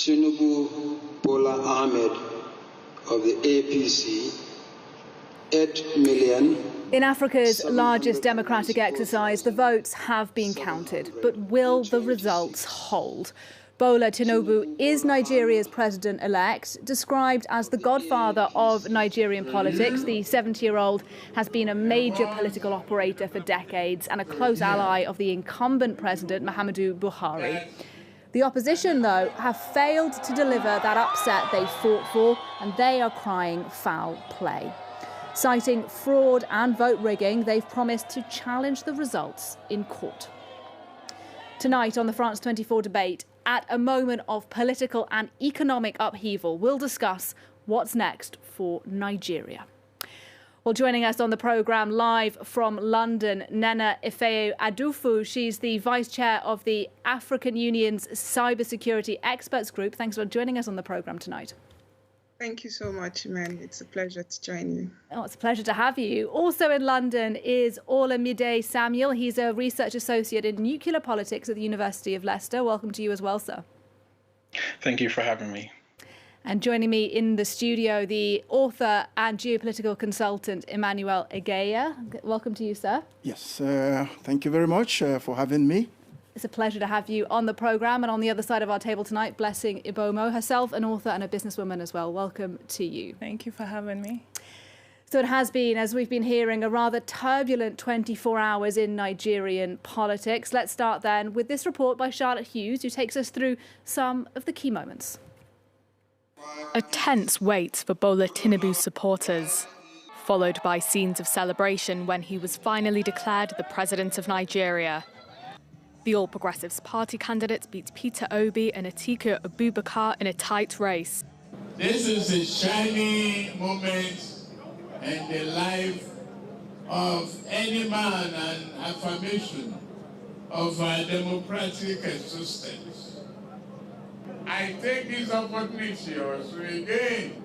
Tinubu Bola Ahmed of the APC, 8 million. In Africa's largest democratic exercise, the votes have been counted, but will the results hold? Bola Tinubu is Nigeria's president-elect. Described as the godfather of Nigerian politics, the 70-year-old has been a major political operator for decades and a close ally of the incumbent president, Muhammadu Buhari. The opposition, though, have failed to deliver that upset they fought for, and they are crying foul play. Citing fraud and vote rigging, they've promised to challenge the results in court. Tonight on the France 24 debate, at a moment of political and economic upheaval, we'll discuss what's next for Nigeria. Well, joining us on the programme live from London, Nana Ifeyi-Adufu. She's the Vice Chair of the African Union's Cybersecurity Experts Group. Thanks for joining us on the programme tonight. Thank you so much, man. It's a pleasure to join you. Oh, it's a pleasure to have you. Also in London is Olamide Samuel. He's a research associate in nuclear politics at the University of Leicester. Welcome to you as well, sir. Thank you for having me. And joining me in the studio, the author and geopolitical consultant, Emmanuel Egeya. Welcome to you, sir. Yes, thank you very much for having me. It's a pleasure to have you on the programme. And on the other side of our table tonight, Blessing Ibomo, herself an author and a businesswoman as well. Welcome to you. Thank you for having me. So it has been, as we've been hearing, a rather turbulent 24 hours in Nigerian politics. Let's start then with this report by Charlotte Hughes, who takes us through some of the key moments. A tense wait for Bola Tinubu's supporters, followed by scenes of celebration when he was finally declared the president of Nigeria. The All Progressives Party candidate beat Peter Obi and Atiku Abubakar in a tight race. This is a shining moment in the life of any man and affirmation of our democratic existence. I take this opportunity also again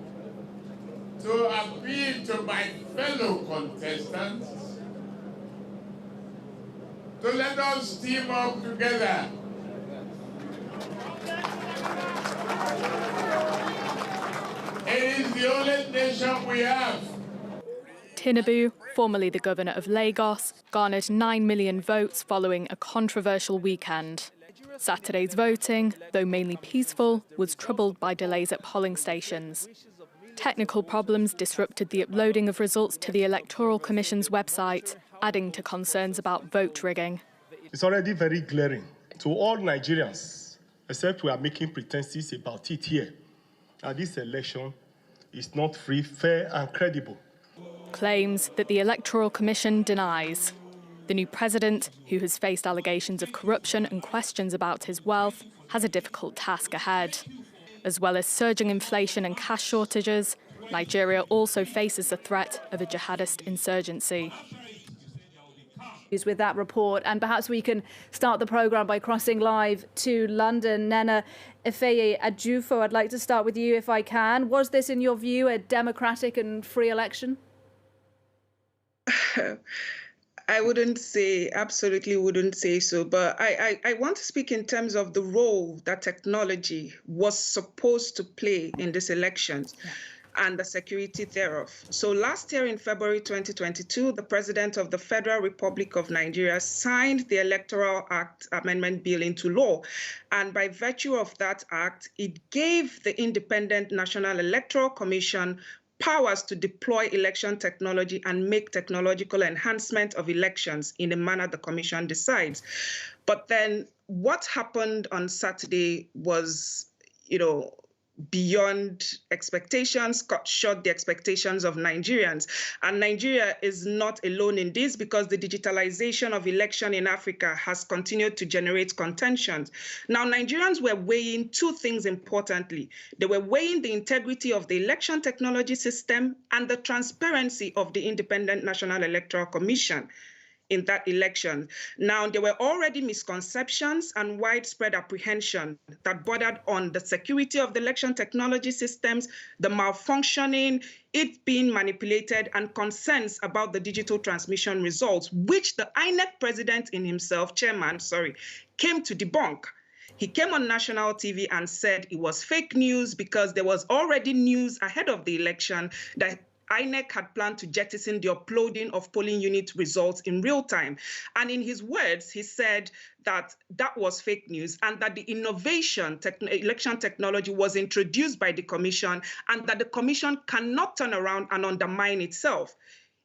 to appeal to my fellow contestants to let us team up together. It is the only nation we have. Tinubu, formerly the governor of Lagos, garnered 9 million votes following a controversial weekend. Saturday's voting, though mainly peaceful, was troubled by delays at polling stations. Technical problems disrupted the uploading of results to the Electoral Commission's website, adding to concerns about vote rigging. It's already very glaring to all Nigerians, except we are making pretenses about it here. And this election is not free, fair and credible. Claims that the Electoral Commission denies. The new president, who has faced allegations of corruption and questions about his wealth, has a difficult task ahead. As well as surging inflation and cash shortages, Nigeria also faces the threat of a jihadist insurgency. With that report, and perhaps we can start the programme by crossing live to London. Nana Ifeyi-Adufu, I'd like to start with you if I can. Was this, in your view, a democratic and free election? I absolutely wouldn't say so, but I want to speak in terms of the role that technology was supposed to play in these elections. Yeah. And the security thereof. So last year in February 2022, the President of the Federal Republic of Nigeria signed the Electoral Act Amendment Bill into law. And by virtue of that act, it gave the Independent National Electoral Commission powers to deploy election technology and make technological enhancement of elections in the manner the Commission decides. But then what happened on Saturday was, beyond expectations, cut short the expectations of Nigerians. And Nigeria is not alone in this, because the digitalization of election in Africa has continued to generate contentions. Now, Nigerians were weighing two things importantly. They were weighing the integrity of the election technology system and the transparency of the Independent National Electoral Commission in that election. Now, there were already misconceptions and widespread apprehension that bordered on the security of the election technology systems, the malfunctioning, it being manipulated, and concerns about the digital transmission results, which the INEC president in himself, came to debunk. He came on national TV and said it was fake news because there was already news ahead of the election that INEC had planned to jettison the uploading of polling unit results in real time. And in his words, he said that that was fake news and that the innovation election technology was introduced by the commission and that the commission cannot turn around and undermine itself.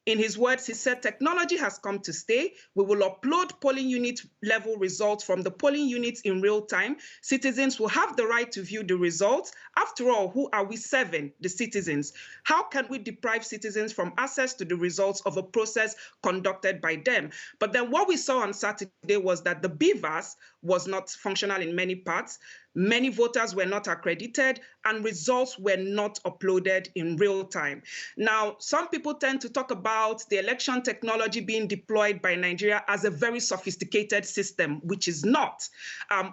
In his words, he said, technology has come to stay. We will upload polling unit level results from the polling units in real time. Citizens will have the right to view the results. After all, who are we serving? The citizens. How can we deprive citizens from access to the results of a process conducted by them? But then what we saw on Saturday was that the BVAS was not functional in many parts. Many voters were not accredited and results were not uploaded in real time. Now, some people tend to talk about the election technology being deployed by Nigeria as a very sophisticated system, which is not.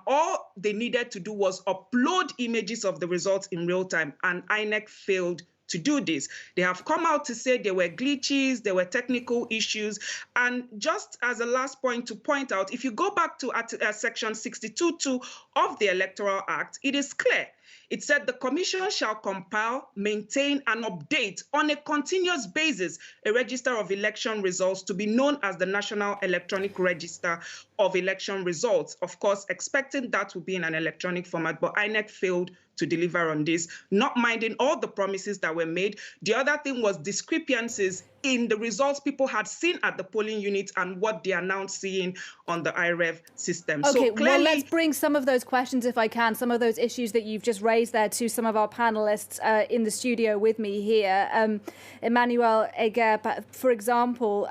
All they needed to do was upload images of the results in real time, and INEC failed to do this. They have come out to say there were glitches, there were technical issues. And just as a last point to point out, if you go back to section 62.2 of the Electoral Act, it is clear. It said the commission shall compile, maintain, and update on a continuous basis a register of election results to be known as the National Electronic Register of Election Results. Of course, expecting that to be in an electronic format, but INEC failed to deliver on this, not minding all the promises that were made. The other thing was discrepancies in the results people had seen at the polling units and what they are now seeing on the IREV system. Okay, so clearly, well, let's bring some of those questions, if I can, some of those issues that you've just raised there to some of our panelists in the studio with me here. Emmanuel Eger, for example,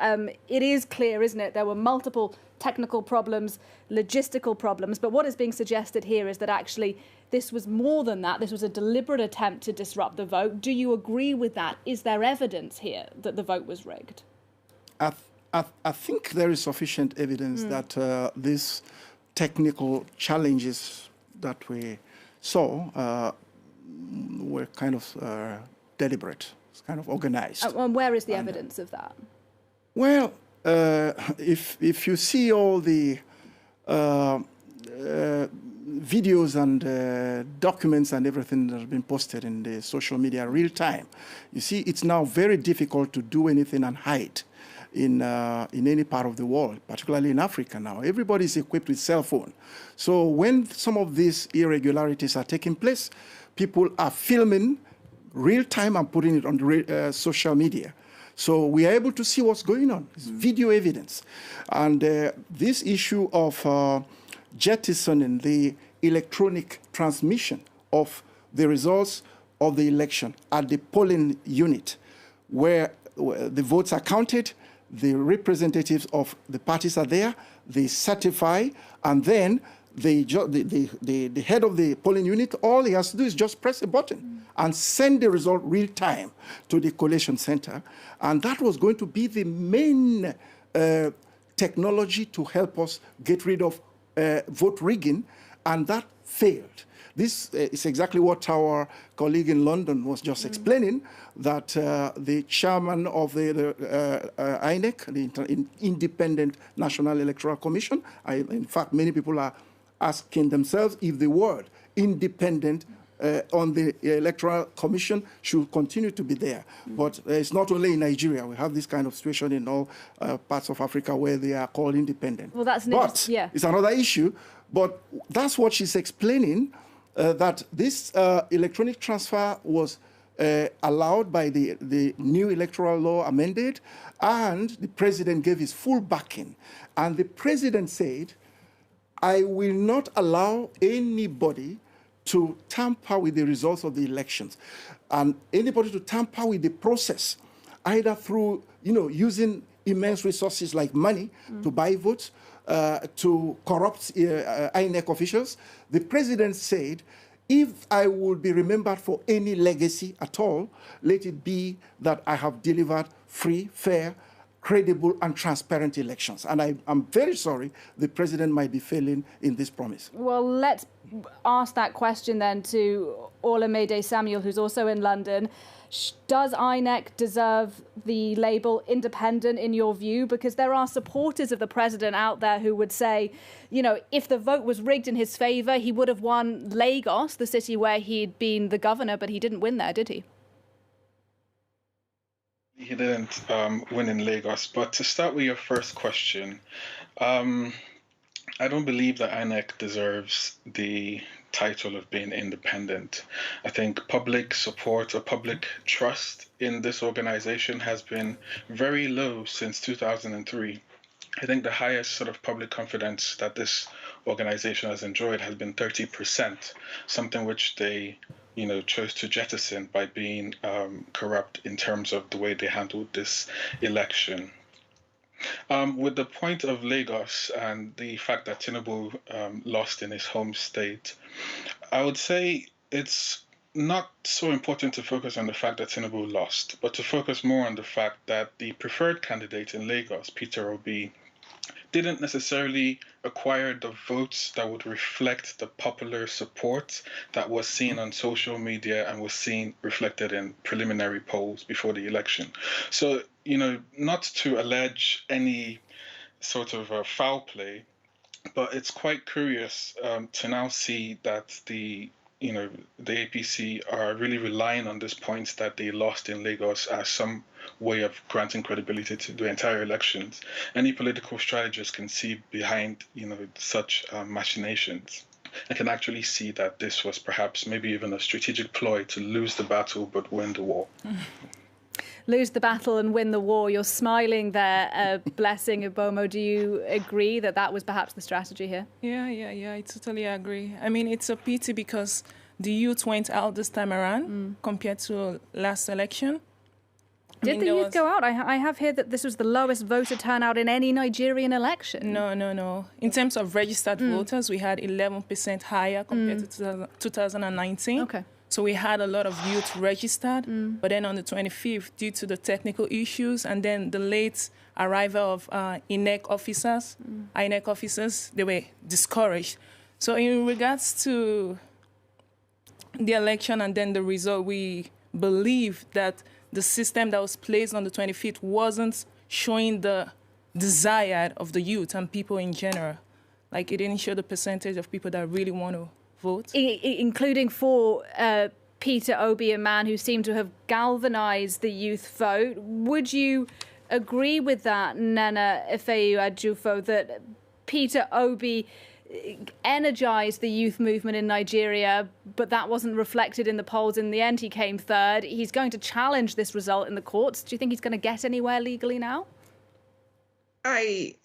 it is clear, isn't it? There were multiple technical problems, logistical problems, but what is being suggested here is that actually this was more than that. This was a deliberate attempt to disrupt the vote. Do you agree with that? Is there evidence here that the vote was rigged? I think there is sufficient evidence that these technical challenges that we saw were kind of deliberate, kind of organized. And where is the evidence of that? Well, if you see all the videos and documents and everything that have been posted in the social media real time, you see it's now very difficult to do anything and hide in any part of the world, particularly in Africa now. Everybody is equipped with cell phone. So when some of these irregularities are taking place, people are filming real time and putting it on the social media. So we are able to see what's going on. It's video evidence. And this issue of jettisoning the electronic transmission of the results of the election at the polling unit, where the votes are counted, the representatives of the parties are there, they certify, and then the head of the polling unit, all he has to do is just press a button and send the result real time to the collation center. And that was going to be the main technology to help us get rid of vote rigging, and that failed. This is exactly what our colleague in London was just explaining, that the chairman of the INEC, the Independent National Electoral Commission, in fact, many people are asking themselves if the word independent on the Electoral Commission should continue to be there. But it's not only in Nigeria. We have this kind of situation in all parts of Africa where they are called independent. Well, that's it's another issue. But that's what she's explaining, that this electronic transfer was allowed by the new electoral law amended, and the president gave his full backing. And the president said, I will not allow anybody to tamper with the results of the elections, and anybody to tamper with the process, either through, using immense resources like money to buy votes, to corrupt INEC officials. The president said, if I will be remembered for any legacy at all, let it be that I have delivered free, fair, credible and transparent elections. And I'm very sorry the president might be failing in this promise. Well, let's ask that question then to Olamide Samuel, who's also in London. Does INEC deserve the label independent in your view? Because there are supporters of the president out there who would say, you know, if the vote was rigged in his favour, he would have won Lagos, the city where he'd been the governor, but he didn't win there, did he? He didn't win in Lagos. But to start with your first question, I don't believe that INEC deserves the title of being independent. I think public support or public trust in this organization has been very low since 2003. I think the highest sort of public confidence that this organization has enjoyed has been 30%, something which they, you know, chose to jettison by being corrupt in terms of the way they handled this election. With the point of Lagos and the fact that Tinubu lost in his home state, I would say it's not so important to focus on the fact that Tinubu lost, but to focus more on the fact that the preferred candidate in Lagos, Peter Obi, didn't necessarily acquire the votes that would reflect the popular support that was seen on social media and was seen reflected in preliminary polls before the election. So, you know, not to allege any sort of foul play, but it's quite curious to now see that the APC are really relying on this point that they lost in Lagos as some way of granting credibility to the entire elections. Any political strategist can see behind, you know, such machinations and can actually see that this was perhaps maybe even a strategic ploy to lose the battle but win the war. Lose the battle and win the war. You're smiling there, Blessing Ibomo. Do you agree that that was perhaps the strategy here? Yeah, I totally agree. I mean, it's a pity because the youth went out this time around compared to last election. Did the youth go out? I have heard that this was the lowest voter turnout in any Nigerian election. No. In terms of registered voters, we had 11% higher compared to 2019. Okay. So we had a lot of youth registered, but then on the 25th, due to the technical issues and then the late arrival of INEC officers, they were discouraged. So in regards to the election and then the result, we believe that the system that was placed on the 25th wasn't showing the desire of the youth and people in general. Like, it didn't show the percentage of people that really want to vote. Including for Peter Obi, a man who seemed to have galvanized the youth vote. Would you agree with that, Nana Ifeyu Ajufo, that Peter Obi energized the youth movement in Nigeria, but that wasn't reflected in the polls? In the end, he came third. He's going to challenge this result in the courts. Do you think he's going to get anywhere legally now? I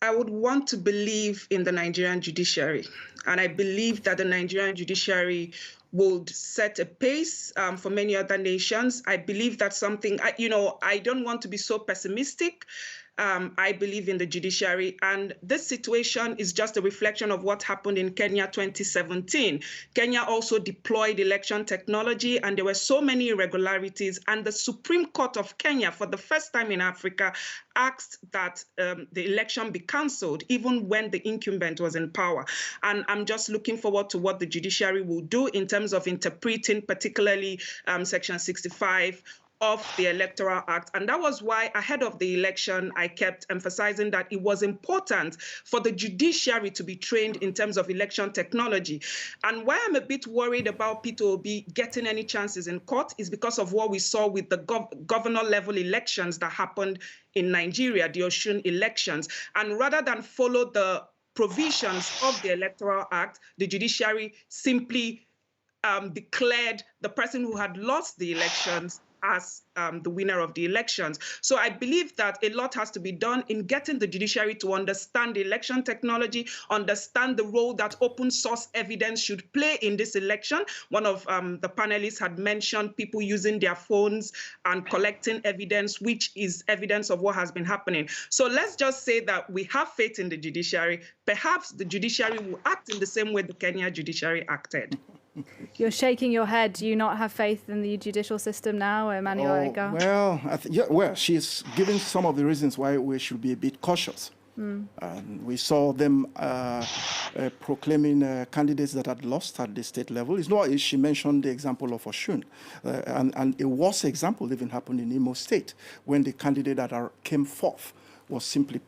would want to believe in the Nigerian judiciary, and I believe that the Nigerian judiciary would set a pace for many other nations. I believe that's something, I don't want to be so pessimistic. I believe in the judiciary, and this situation is just a reflection of what happened in Kenya 2017. Kenya also deployed election technology, and there were so many irregularities, and the Supreme Court of Kenya, for the first time in Africa, asked that the election be cancelled, even when the incumbent was in power. And I'm just looking forward to what the judiciary will do in terms of interpreting, particularly Section 65 of the Electoral Act. And that was why, ahead of the election, I kept emphasizing that it was important for the judiciary to be trained in terms of election technology. And why I'm a bit worried about Peter Obi getting any chances in court is because of what we saw with the governor-level elections that happened in Nigeria, the Osun elections. And rather than follow the provisions of the Electoral Act, the judiciary simply declared the person who had lost the elections as the winner of the elections. So I believe that a lot has to be done in getting the judiciary to understand the election technology, understand the role that open source evidence should play in this election. One of the panelists had mentioned people using their phones and collecting evidence, which is evidence of what has been happening. So let's just say that we have faith in the judiciary. Perhaps the judiciary will act in the same way the Kenya judiciary acted. You're shaking your head. Do you not have faith in the judicial system now, Emmanuel Ega? Well, she's given some of the reasons why we should be a bit cautious. And we saw them proclaiming candidates that had lost at the state level. It's not, she mentioned the example of Oshun, and a worse example even happened in Imo State when the candidate that came forth was simply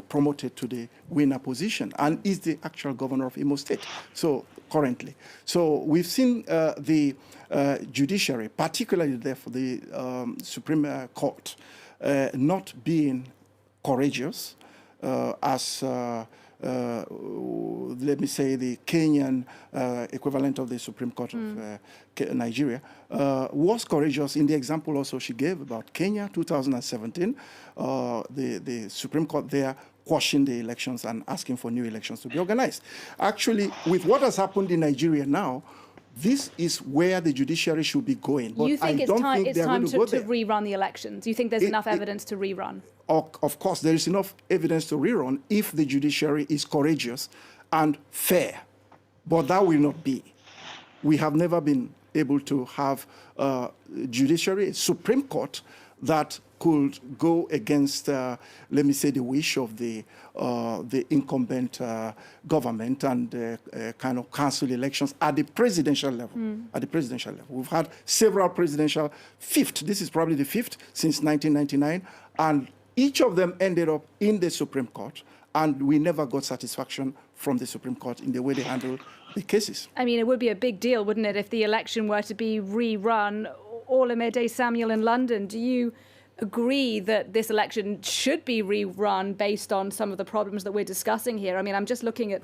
promoted to the winner position and is the actual governor of Imo State. So currently. So we've seen the judiciary, particularly therefore the Supreme Court, not being courageous as, let me say, the Kenyan equivalent of the Supreme Court of Nigeria, was courageous in the example also she gave about Kenya, 2017, the Supreme Court there quashing the elections and asking for new elections to be organized. Actually, with what has happened in Nigeria now, this is where the judiciary should be going. But you think it's time to rerun the elections? Do you think there's enough evidence to rerun? Of course, there is enough evidence to rerun if the judiciary is courageous and fair. But that will not be. We have never been able to have a judiciary, a Supreme Court, that could go against, let me say, the wish of the incumbent government and kind of cancel elections at the presidential level. At the presidential level, we've had several presidential, this is probably the fifth since 1999, and each of them ended up in the Supreme Court, and we never got satisfaction from the Supreme Court in the way they handled the cases. I mean, it would be a big deal, wouldn't it, if the election were to be rerun? Olamide Samuel in London, do you agree that this election should be rerun based on some of the problems that we're discussing here? I mean, I'm just looking at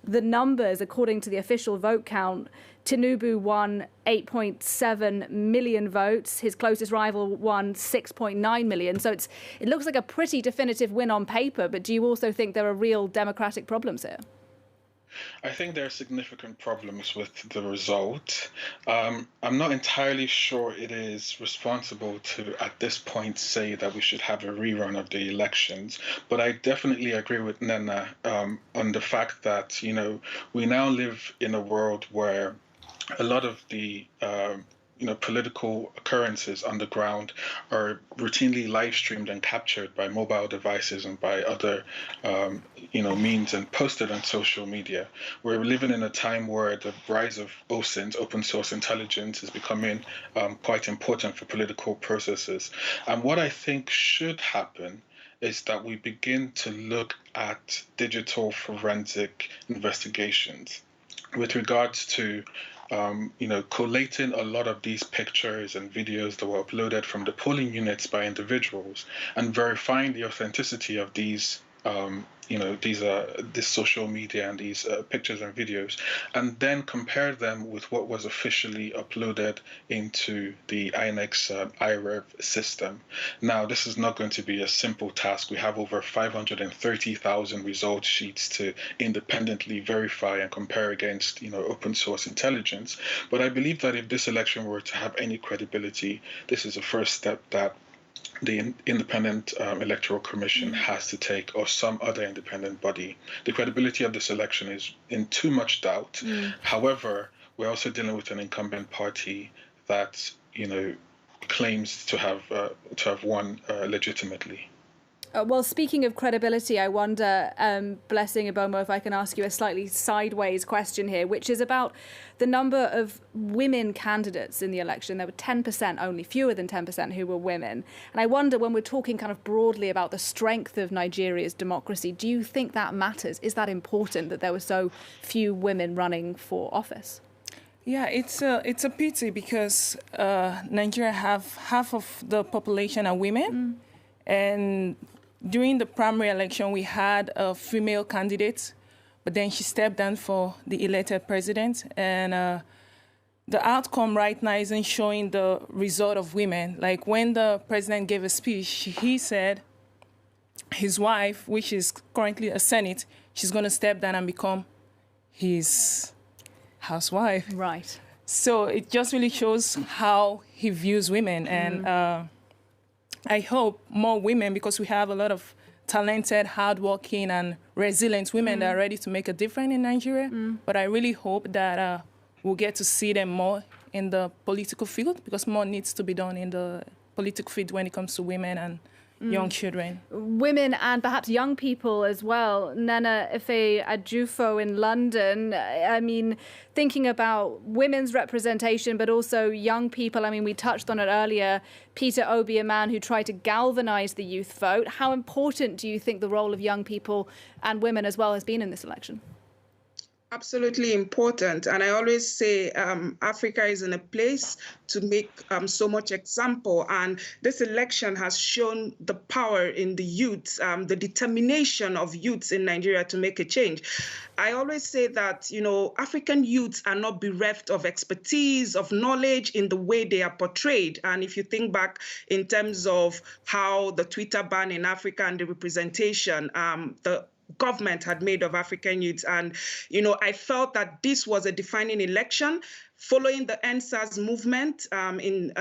the numbers. According to the official vote count, Tinubu won 8.7 million votes. His closest rival won 6.9 million. So it looks like a pretty definitive win on paper. But do you also think there are real democratic problems here? I think there are significant problems with the result. I'm not entirely sure it is responsible to, at this point, say that we should have a rerun of the elections. But I definitely agree with Nena on the fact that, we now live in a world where a lot of the political occurrences on the ground are routinely live streamed and captured by mobile devices and by other, means and posted on social media. We're living in a time where the rise of OSINT, open source intelligence, is becoming quite important for political processes. And what I think should happen is that we begin to look at digital forensic investigations with regards to collating a lot of these pictures and videos that were uploaded from the polling units by individuals and verifying the authenticity of these, this social media and these pictures and videos, and then compare them with what was officially uploaded into the INEC's IREV system. Now, this is not going to be a simple task. We have over 530,000 result sheets to independently verify and compare against, open source intelligence. But I believe that if this election were to have any credibility, this is a first step that the Independent Electoral Commission has to take, or some other independent body. The credibility of this election is in too much doubt. However, we're also dealing with an incumbent party that, claims to have won legitimately. Well, speaking of credibility, I wonder, Blessing Ibomo, if I can ask you a slightly sideways question here, which is about the number of women candidates in the election. There were 10% only, fewer than 10% who were women. And I wonder, when we're talking kind of broadly about the strength of Nigeria's democracy, do you think that matters? Is that important that there were so few women running for office? Yeah, it's a pity because Nigeria have half of the population are women. And during the primary election, we had a female candidate, but then she stepped down for the elected president. And the outcome right now isn't showing the result of women. Like when the president gave a speech, he said his wife, which is currently a Senate, she's going to step down and become his housewife. Right. So it just really shows how he views women. And I hope more women, because we have a lot of talented, hardworking, and resilient women that are ready to make a difference in Nigeria. But I really hope that we'll get to see them more in the political field, because more needs to be done in the political field when it comes to women and young children. Women and perhaps young people as well. Nana Ife Adjufo in London. I mean, thinking about women's representation, but also young people. I mean, we touched on it earlier. Peter Obi, a man who tried to galvanise the youth vote. How important do you think the role of young people and women as well has been in this election? Absolutely important. And I always say Africa is in a place to make so much example. And this election has shown the power in the youth, the determination of youths in Nigeria to make a change. I always say that, you know, African youths are not bereft of expertise, of knowledge in the way they are portrayed. And if you think back in terms of how the Twitter ban in Africa and the representation, the government had made of African youths. And, you know, I felt that this was a defining election. Following the EndSARS movement in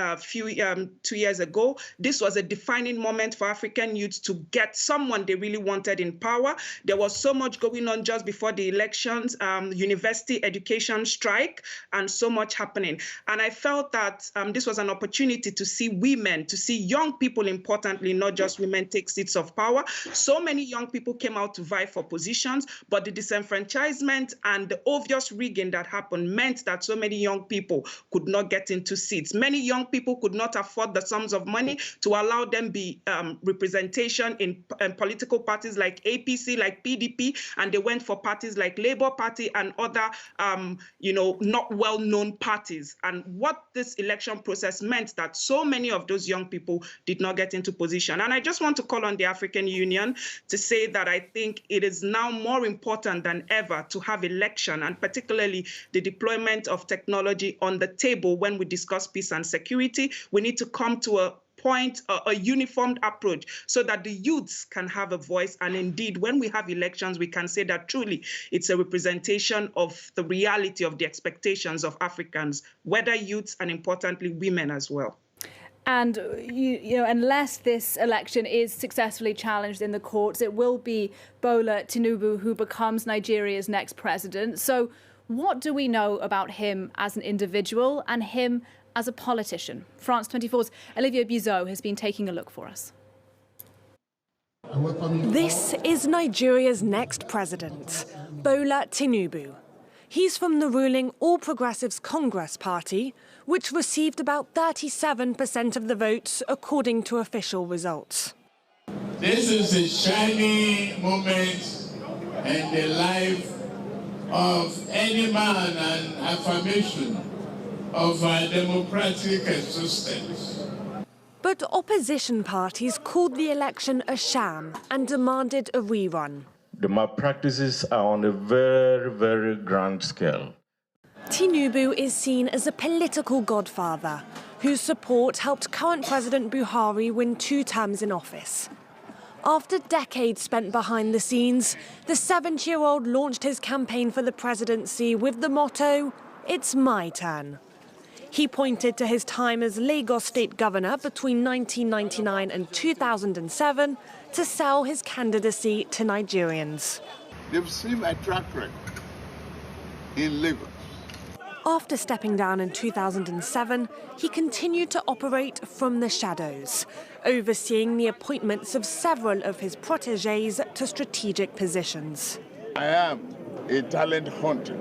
2 years ago, this was a defining moment for African youths to get someone they really wanted in power. There was so much going on just before the elections, university education strike, and so much happening. And I felt that this was an opportunity to see women, to see young people, importantly, not just women, take seats of power. So many young people came out to vie for positions, but the disenfranchisement and the obvious rigging that happened meant that so many young people could not get into seats. Many young people could not afford the sums of money to allow them be representation in political parties like APC, like PDP, and they went for parties like Labour Party and other, you know, not well-known parties. And what this election process meant that so many of those young people did not get into position. And I just want to call on the African Union to say that I think it is now more important than ever to have election, and particularly the deployment of technology on the table when we discuss peace and security. We need to come to a point, a uniformed approach, so that the youths can have a voice. And indeed, when we have elections, we can say that truly it's a representation of the reality of the expectations of Africans, whether youths and importantly, women as well. And, you know, unless this election is successfully challenged in the courts, it will be Bola Tinubu who becomes Nigeria's next president. So what do we know about him as an individual and him as a politician? France 24's Olivier Bizot has been taking a look for us. This is Nigeria's next president, Bola Tinubu. He's from the ruling All Progressives Congress party, which received about 37% of the votes, according to official results. This is a shining moment in the life of any man and affirmation of our democratic existence. But opposition parties called the election a sham and demanded a rerun. The malpractices are on a very, very grand scale. Tinubu is seen as a political godfather whose support helped current President Buhari win 2 terms in office. After decades spent behind the scenes, the 70-year-old launched his campaign for the presidency with the motto, "It's my turn." He pointed to his time as Lagos State Governor between 1999 and 2007 to sell his candidacy to Nigerians. They've seen my track record in Lagos. After stepping down in 2007, he continued to operate from the shadows, overseeing the appointments of several of his protégés to strategic positions. I am a talent hunter.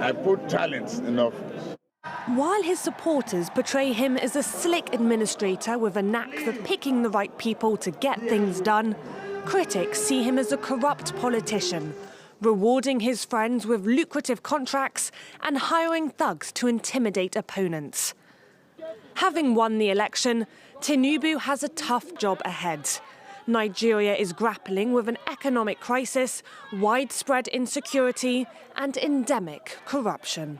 I put talents in office. While his supporters portray him as a slick administrator with a knack for picking the right people to get things done, critics see him as a corrupt politician, rewarding his friends with lucrative contracts and hiring thugs to intimidate opponents. Having won the election, Tinubu has a tough job ahead. Nigeria is grappling with an economic crisis, widespread insecurity, and endemic corruption.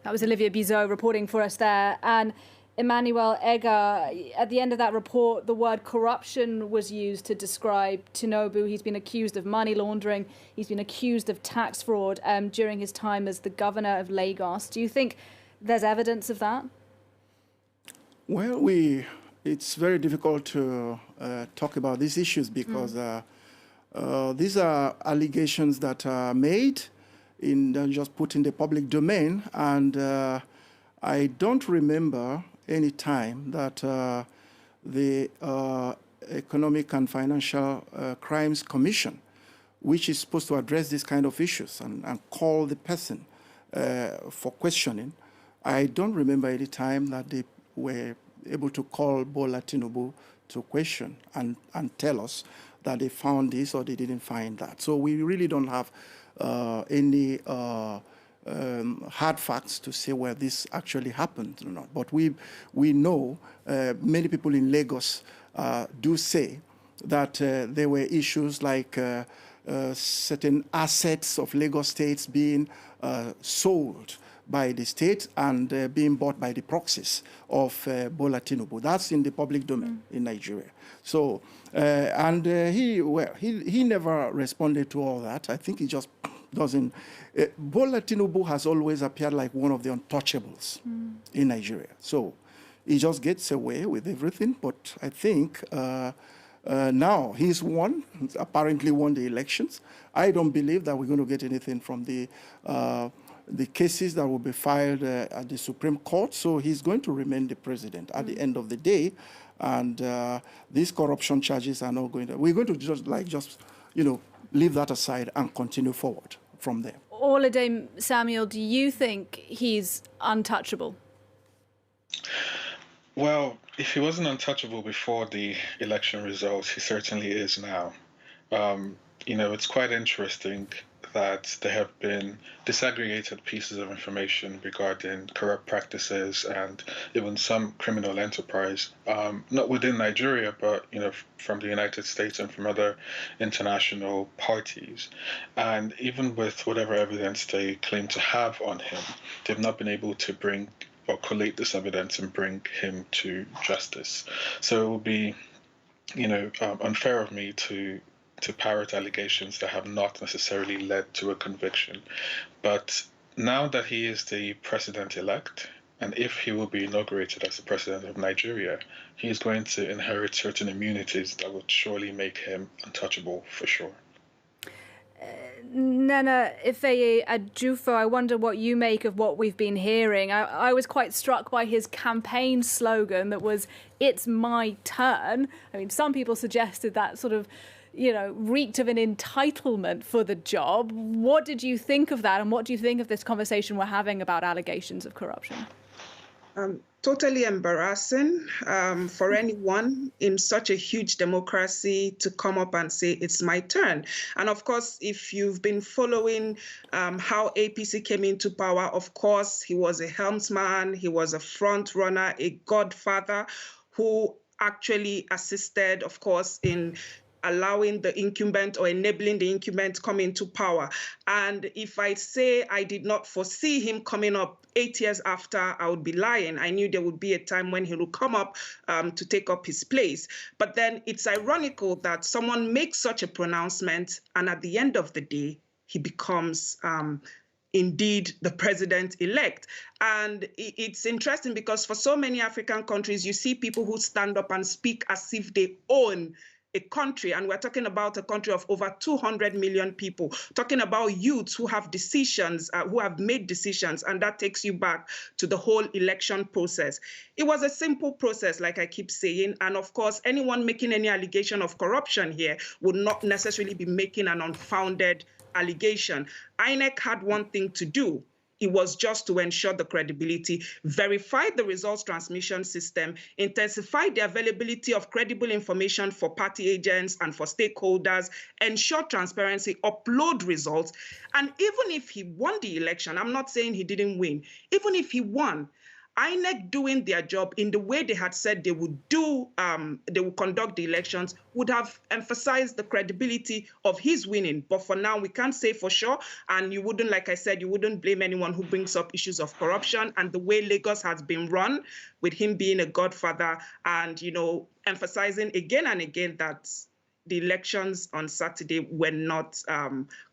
That was Olivier Bizot reporting for us there. And Emmanuel Ega, at the end of that report, the word corruption was used to describe Tinubu. He's been accused of money laundering. He's been accused of tax fraud during his time as the governor of Lagos. Do you think there's evidence of that? Well, it's very difficult to talk about these issues because these are allegations that are made just put in the public domain, and I don't remember any time that the Economic and Financial Crimes Commission, which is supposed to address these kind of issues and call the person for questioning, I don't remember any time that they were able to call Bola Tinubu to question and tell us that they found this or they didn't find that. So we really don't have any hard facts to say where this actually happened or not. But we know many people in Lagos do say that there were issues like certain assets of Lagos states being sold by the state and being bought by the proxies of Bola Tinubu. That's in the public domain in Nigeria. So, he never responded to all that. I think he just doesn't. Bola Tinubu has always appeared like one of the untouchables in Nigeria. So he just gets away with everything. But I think now he's won, apparently won the elections. I don't believe that we're going to get anything from the cases that will be filed at the Supreme Court. So he's going to remain the president at the end of the day. And these corruption charges are not going to, we're going to just leave that aside and continue forward from there. Oladame Samuel, do you think he's untouchable? Well, if he wasn't untouchable before the election results, he certainly is now. It's quite interesting that there have been disaggregated pieces of information regarding corrupt practices and even some criminal enterprise, not within Nigeria, but from the United States and from other international parties. And even with whatever evidence they claim to have on him, they've not been able to bring or collate this evidence and bring him to justice. So it will be, unfair of me to parrot allegations that have not necessarily led to a conviction. But now that he is the president-elect, and if he will be inaugurated as the president of Nigeria, he is going to inherit certain immunities that would surely make him untouchable for sure. Nana Ifeye Ajufo, I wonder what you make of what we've been hearing. I was quite struck by his campaign slogan that was, "It's my turn." I mean, some people suggested that sort of, reeked of an entitlement for the job. What did you think of that? And what do you think of this conversation we're having about allegations of corruption? Totally embarrassing for anyone in such a huge democracy to come up and say, "It's my turn." And of course, if you've been following how APC came into power, of course, he was a helmsman, he was a front runner, a godfather who actually assisted, of course, in allowing the incumbent or enabling the incumbent come into power. And if I say I did not foresee him coming up 8 years after, I would be lying. I knew there would be a time when he would come up to take up his place. But then it's ironical that someone makes such a pronouncement, and at the end of the day, he becomes indeed the president-elect. And it's interesting because for so many African countries, you see people who stand up and speak as if they own a country, and we're talking about a country of over 200 million people, talking about youths who have decisions, who have made decisions, and that takes you back to the whole election process. It was a simple process, like I keep saying, and of course, anyone making any allegation of corruption here would not necessarily be making an unfounded allegation. INEC had one thing to do. It was just to ensure the credibility, verify the results transmission system, intensify the availability of credible information for party agents and for stakeholders, ensure transparency, upload results. And even if he won the election, I'm not saying he didn't win, even if he won, INEC doing their job in the way they had said they would do, they would conduct the elections, would have emphasized the credibility of his winning. But for now, we can't say for sure. And you wouldn't, like I said, you wouldn't blame anyone who brings up issues of corruption and the way Lagos has been run, with him being a godfather and, emphasizing again and again that the elections on Saturday were not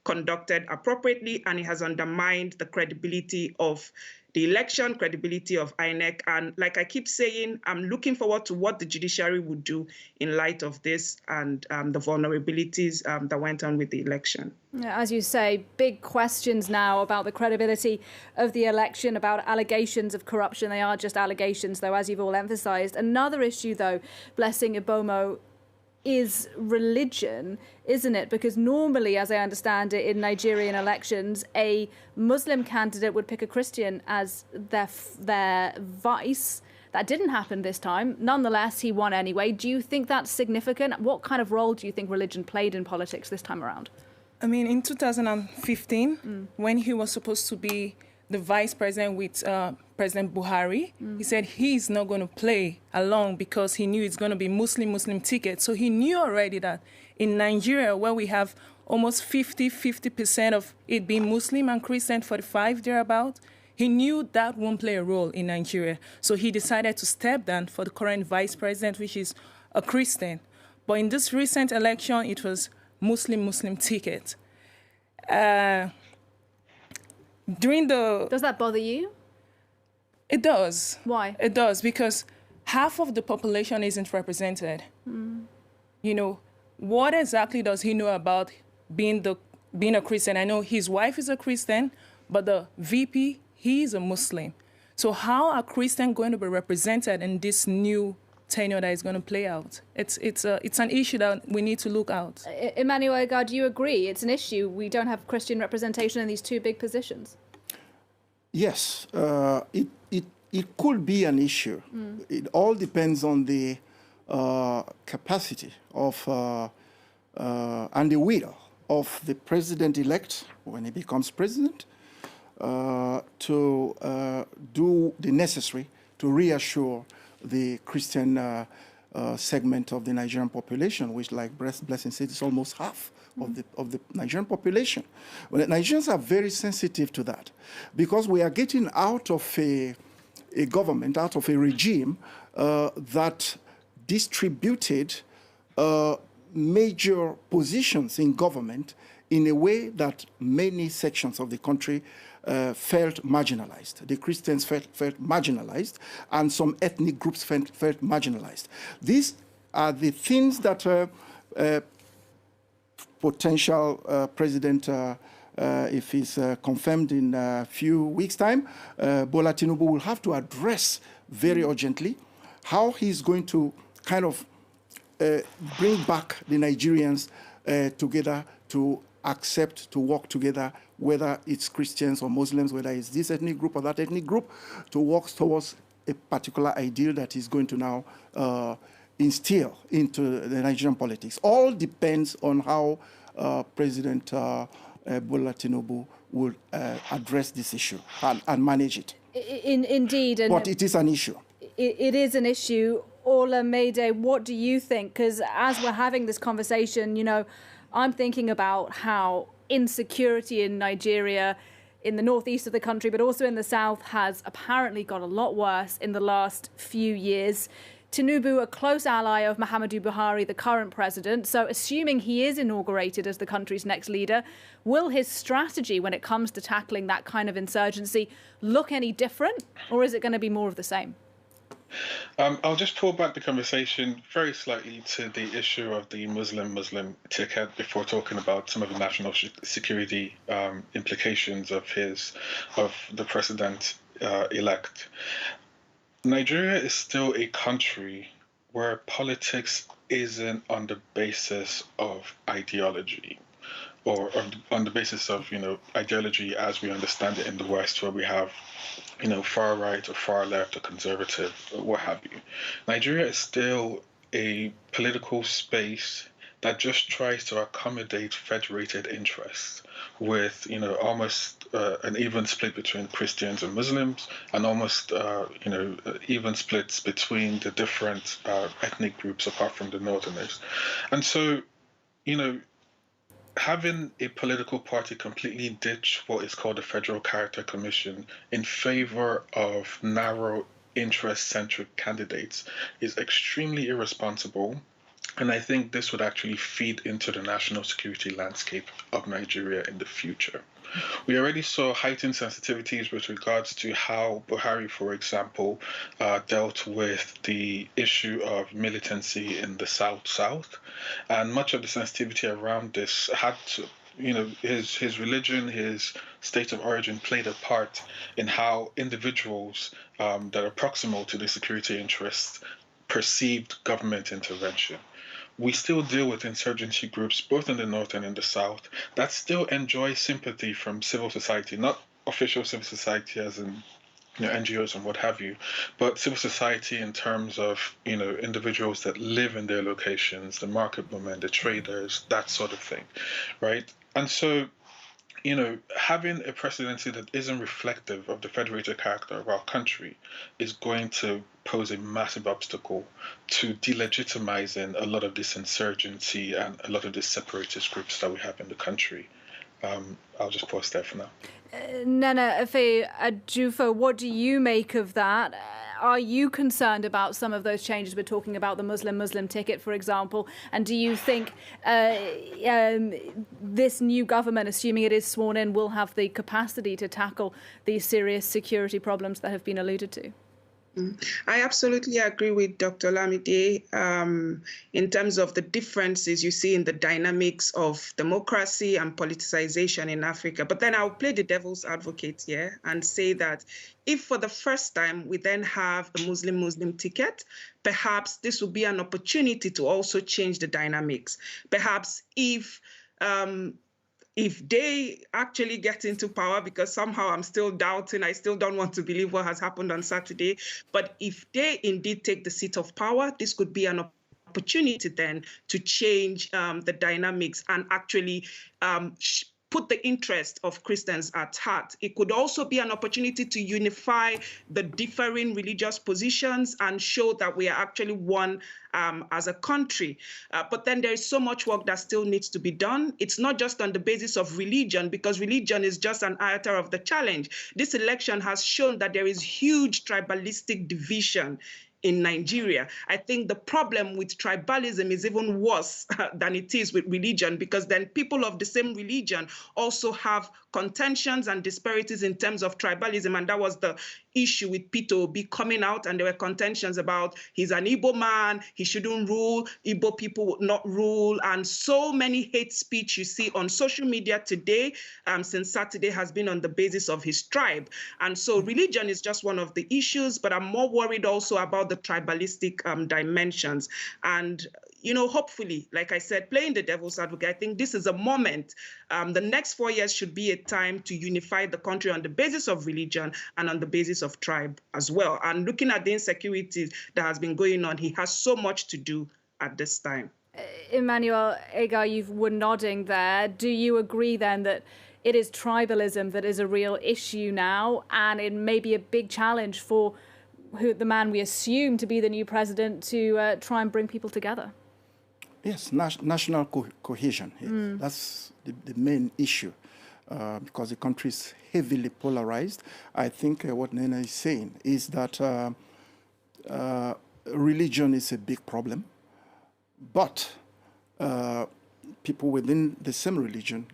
conducted appropriately, and it has undermined the credibility of the election, credibility of INEC. And like I keep saying, I'm looking forward to what the judiciary would do in light of this and the vulnerabilities that went on with the election. As you say, big questions now about the credibility of the election, about allegations of corruption. They are just allegations, though, as you've all emphasised. Another issue, though, Blessing Ibomo, is religion, isn't it? Because normally, as I understand it, in Nigerian elections, a Muslim candidate would pick a Christian as their vice. That didn't happen this time. Nonetheless, he won anyway. Do you think that's significant? What kind of role do you think religion played in politics this time around? I mean, in 2015, when he was supposed to be the vice president with President Buhari, he said he's not going to play along because he knew it's going to be Muslim ticket. So he knew already that in Nigeria, where we have almost 50% of it being Muslim and Christian, 45 thereabout, he knew that won't play a role in Nigeria. So he decided to step down for the current vice president, which is a Christian. But in this recent election, it was Muslim ticket. Does that bother you? It does. Why? It does, because half of the population isn't represented. You know, what exactly does he know about being a Christian? I know his wife is a Christian, but the VP, he's a Muslim. So how are Christians going to be represented in this new tenure that is going to play out? It's an issue that we need to look out. Emmanuel Eggar, do you agree? It's an issue. We don't have Christian representation in these two big positions. Yes, it could be an issue. It all depends on the capacity of and the will of the president-elect when he becomes president to do the necessary to reassure the Christian segment of the Nigerian population, which, like Blessing said, is almost half of the Nigerian population. Well, Nigerians are very sensitive to that because we are getting out of a government, out of a regime that distributed major positions in government in a way that many sections of the country felt marginalized. The Christians felt marginalized, and some ethnic groups felt marginalized. These are the things that potential president, if he's confirmed in a few weeks' time, Bola Tinubu will have to address very urgently how he's going to kind of bring back the Nigerians together to accept, to work together, whether it's Christians or Muslims, whether it's this ethnic group or that ethnic group, to work towards a particular ideal that is going to now instill into the Nigerian politics. All depends on how President Bola Tinubu will address this issue and manage it. Indeed. But it is an issue. It is an issue. Ola Mayday, what do you think? Because as we're having this conversation, you know, I'm thinking about how insecurity in Nigeria, in the northeast of the country, but also in the south, has apparently got a lot worse in the last few years. Tinubu, a close ally of Muhammadu Buhari, the current president. So assuming he is inaugurated as the country's next leader, will his strategy when it comes to tackling that kind of insurgency look any different, or is it going to be more of the same? I'll just pull back the conversation very slightly to the issue of the Muslim ticket before talking about some of the national security implications of the president elect. Nigeria is still a country where politics isn't on the basis of ideology, or on the basis of, ideology as we understand it in the West, where we have, far right or far left or conservative or what have you. Nigeria is still a political space that just tries to accommodate federated interests with, almost an even split between Christians and Muslims, and almost, even splits between the different ethnic groups apart from the Northerners. And so, having a political party completely ditch what is called the Federal Character Commission in favor of narrow interest-centric candidates is extremely irresponsible And I think this would actually feed into the national security landscape of Nigeria in the future. We already saw heightened sensitivities with regards to how Buhari, for example, dealt with the issue of militancy in the South. And much of the sensitivity around this had to, his religion, his state of origin played a part in how individuals that are proximal to the security interests perceived government intervention. We still deal with insurgency groups, both in the North and in the South, that still enjoy sympathy from civil society, not official civil society as in NGOs and what have you, but civil society in terms of, individuals that live in their locations, the market women, the traders, that sort of thing, right? And so, having a presidency that isn't reflective of the federated character of our country is going to pose a massive obstacle to delegitimizing a lot of this insurgency and a lot of these separatist groups that we have in the country. I'll just pause there for now. Nana Afe Ajufo, what do you make of that? Are you concerned about some of those changes? We're talking about the Muslim ticket, for example. And do you think this new government, assuming it is sworn in, will have the capacity to tackle these serious security problems that have been alluded to? I absolutely agree with Dr. Lamide in terms of the differences you see in the dynamics of democracy and politicization in Africa. But then I'll play the devil's advocate here and say that if for the first time we then have the Muslim ticket, perhaps this will be an opportunity to also change the dynamics. Perhaps if they actually get into power, because somehow I'm still doubting, I still don't want to believe what has happened on Saturday, but if they indeed take the seat of power, this could be an opportunity then to change the dynamics and actually put the interest of Christians at heart. It could also be an opportunity to unify the differing religious positions and show that we are actually one as a country. But then there is so much work that still needs to be done. It's not just on the basis of religion, because religion is just an iota of the challenge. This election has shown that there is huge tribalistic division in Nigeria. I think the problem with tribalism is even worse than it is with religion, because then people of the same religion also have contentions and disparities in terms of tribalism. And that was the issue with Peter Obi coming out, and there were contentions about he's an Igbo man, he shouldn't rule, Igbo people would not rule, and so many hate speech you see on social media today since Saturday has been on the basis of his tribe. And so religion is just one of the issues, but I'm more worried also about the tribalistic dimensions. And hopefully, like I said, playing the devil's advocate, I think this is a moment. The next 4 years should be a time to unify the country on the basis of religion and on the basis of tribe as well. And looking at the insecurities that has been going on, he has so much to do at this time. Emmanuel Ega, you were nodding there. Do you agree then that it is tribalism that is a real issue now, and it may be a big challenge for the man we assume to be the new president to try and bring people together? Yes, national cohesion. Yes. That's the main issue, because the country is heavily polarized. I think what Nena is saying is that religion is a big problem, but people within the same religion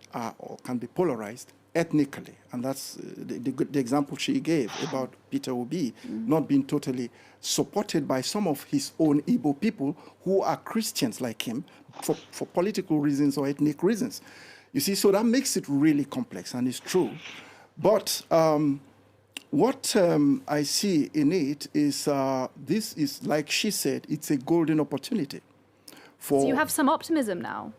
can be polarized ethnically, and that's the example she gave about Peter Obi not being totally supported by some of his own Igbo people who are Christians like him for political reasons or ethnic reasons. You see, so that makes it really complex, and it's true. But what I see in it is this is, like she said, it's a golden opportunity. So you have some optimism now?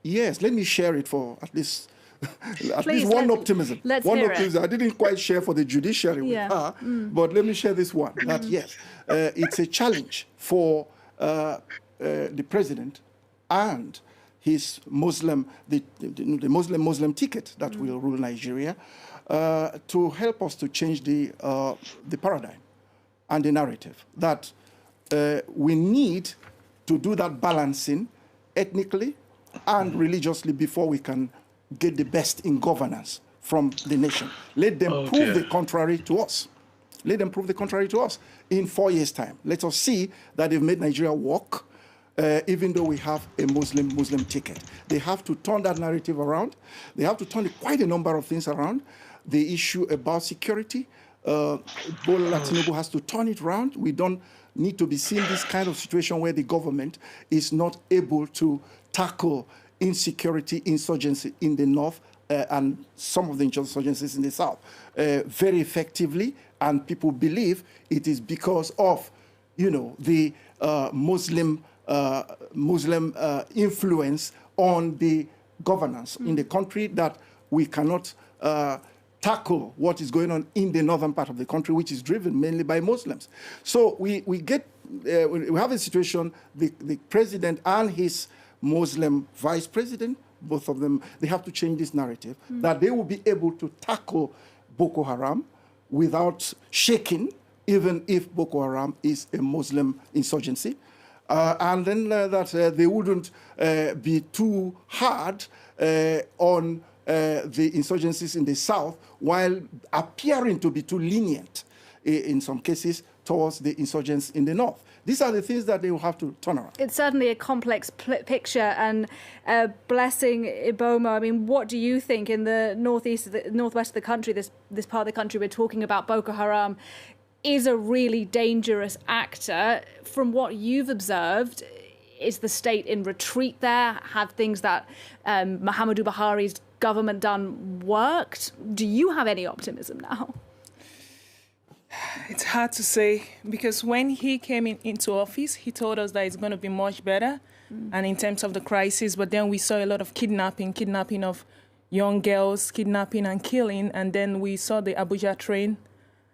Yes, let me share it for at least one optimism. One optimism. I didn't quite share for the judiciary with her, but let me share this one. That yes, it's a challenge for the president and his Muslim, the Muslim ticket that will rule Nigeria, to help us to change the paradigm and the narrative that we need to do that balancing ethnically and religiously before we can get the best in governance from the nation. Let them prove the contrary to us. Let them prove the contrary to us in 4 years' time. Let us see that they've made Nigeria work even though we have a Muslim ticket. They have to turn that narrative around. They have to turn quite a number of things around. The issue about security, Bola Tinubu has to turn it around. We don't need to be seeing this kind of situation where the government is not able to tackle insecurity, insurgency in the north and some of the insurgencies in the south very effectively. And people believe it is because of, the Muslim influence on the governance in the country that we cannot tackle what is going on in the northern part of the country, which is driven mainly by Muslims. So we have a situation, the president and his Muslim vice president, both of them, they have to change this narrative, that they will be able to tackle Boko Haram without shaking, even if Boko Haram is a Muslim insurgency. And then that they wouldn't be too hard on the insurgencies in the south, while appearing to be too lenient in some cases towards the insurgents in the north. These are the things that they will have to turn around. It's certainly a complex picture, and Blessing Iboma, I mean, what do you think in the northwest of the country, this part of the country we're talking about, Boko Haram is a really dangerous actor. From what you've observed, is the state in retreat there? Have things that Muhammadu Buhari's government done worked? Do you have any optimism now? It's hard to say, because when he came into office, he told us that it's going to be much better, and in terms of the crisis, but then we saw a lot of kidnapping of young girls, kidnapping and killing, and then we saw the Abuja train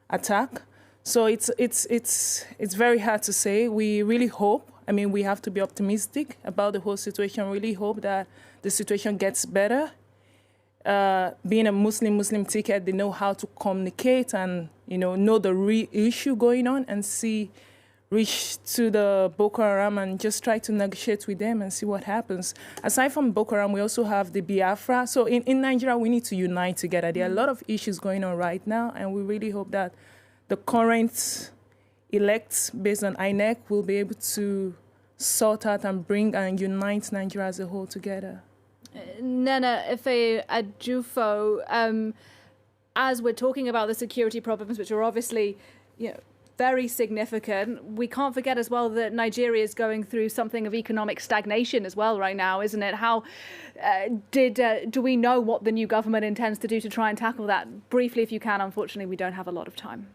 attack. So it's very hard to say. We really hope, we have to be optimistic about the whole situation, really hope that the situation gets better. Being a Muslim ticket, they know how to communicate and, know the real issue going on and reach to the Boko Haram and just try to negotiate with them and see what happens. Aside from Boko Haram, we also have the Biafra. So in Nigeria, we need to unite together. There are a lot of issues going on right now, and we really hope that the current elects based on INEC will be able to sort out and bring and unite Nigeria as a whole together. Nana Ife-Ajufo, as we're talking about the security problems, which are obviously, very significant, we can't forget as well that Nigeria is going through something of economic stagnation as well right now, isn't it? How do we know what the new government intends to do to try and tackle that? Briefly, if you can. Unfortunately, we don't have a lot of time.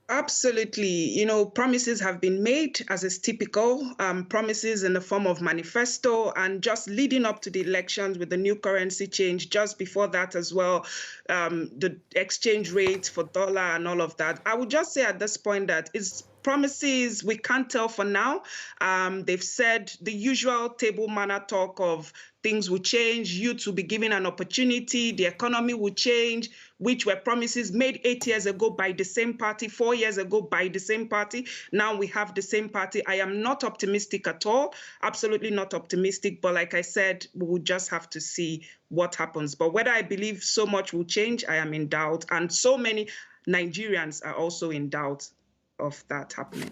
Absolutely. Promises have been made, as is typical, promises in the form of manifesto, and just leading up to the elections with the new currency change, just before that as well, the exchange rate for dollar and all of that. I would just say at this point that it's promises, we can't tell for now. They've said the usual table manner talk of things will change, youth will be given an opportunity, the economy will change, which were promises made 8 years ago by the same party, 4 years ago by the same party. Now we have the same party. I am not optimistic at all, absolutely not optimistic. But like I said, we will just have to see what happens. But whether I believe so much will change, I am in doubt. And so many Nigerians are also in doubt of that happening.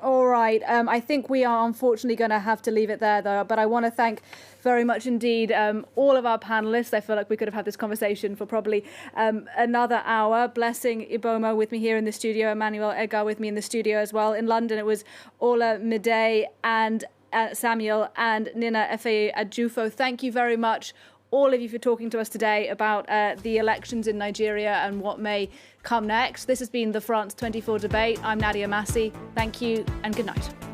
All right. I think we are unfortunately going to have to leave it there, though. But I want to thank very much indeed all of our panelists. I feel like we could have had this conversation for probably another hour. Blessing Iboma with me here in the studio, Emmanuel Ega with me in the studio as well. In London, it was Ola Midday and Samuel and Nina Ife-Ajufo. Thank you very much, all of you, for talking to us today about the elections in Nigeria and what may come next. This has been the France 24 debate. I'm Nadia Massi. Thank you and good night.